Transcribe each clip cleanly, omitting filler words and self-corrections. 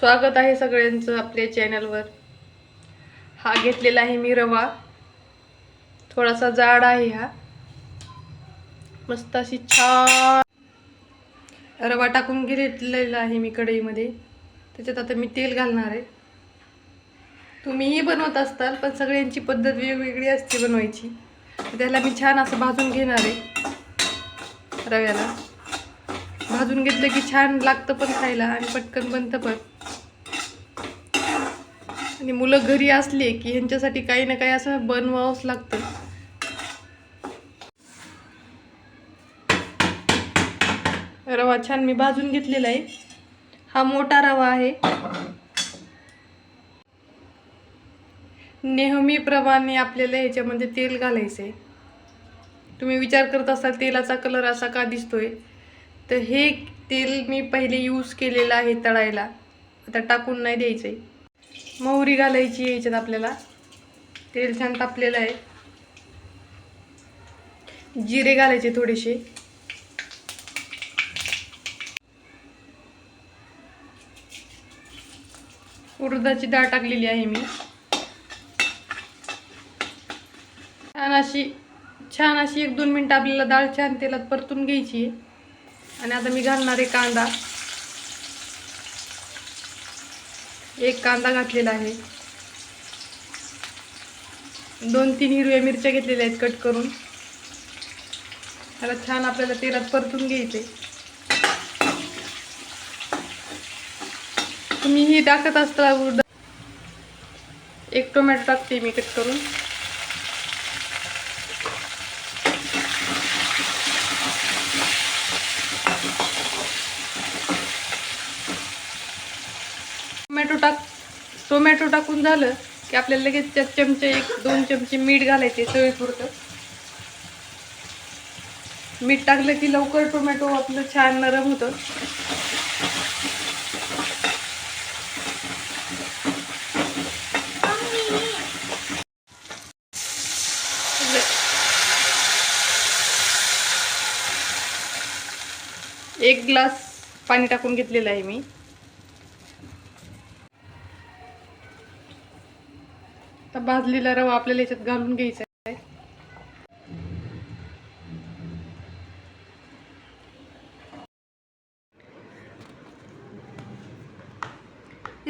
स्वागत आहे सगळ्यांचं आपल्या चॅनलवर। हा घेतलेला आहे मी रवा, थोडासा जाड आहे हा। मस्त अशी छान रवा टाकून घेतलेला आहे मी कढईमध्ये। त्याच्यात आता मी तेल घालणार आहे। तुम्हीही बनवत असताल पण सगळ्यांची पद्धत वेगवेगळी असते बनवायची। त्याला मी छान असं भाजून घेणार आहे। रव्याला भाजून घेतलं की छान लागतं पण खायला आणि पटकन बनतं पण। आणि मुलं घरी असले की ह्यांच्यासाठी काही ना काही असं बनवावंच लागतं। रवा छान मी भाजून घेतलेला आहे। हा मोठा रवा आहे। नेहमीप्रमाणे आपल्याला ह्याच्यामध्ये तेल घालायचंय। तुम्ही विचार करत असाल तेलाचा कलर असा का दिसतोय, तर हे तेल मी पहिले यूज केलेलं आहे तळायला, आता टाकून नाही द्यायचंय। मोहरी घालायची आहे ह्याच्यात आपल्याला। तेल छान तापलेलं आहे। जिरे घालायचे थोडेसे। उडदाची डाळ टाकलेली आहे मी। छान अशी 1-2 मिनिटं आपल्याला डाळ छान तेलात परतून घ्यायची आहे। आणि आता मी घालणार आहे कांदा। एक कांदा घातलेला आहे। 2-3 हिरव्या मिरच्या घेतलेल्या आहेत कट करून। त्याला छान आपल्याला तेलात परतून घ्यायचे। तुम्ही ही टाकत असता एक टोमॅटो टाकते मी कट करून। टोमॅटो टाकून झालं की आपल्याला लगेच 1-2 चमचे मीठ घालायचे चवीपुरतं। मीठ टाकलं की लवकर टोमॅटो आपलं छान नरम होतं। एक ग्लास पाणी टाकून घेतलेलं आहे मी। आता भाजलेला रवा आपल्याला याच्यात घालून घ्यायचा आहे।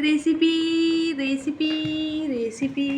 Recipe recipe recipe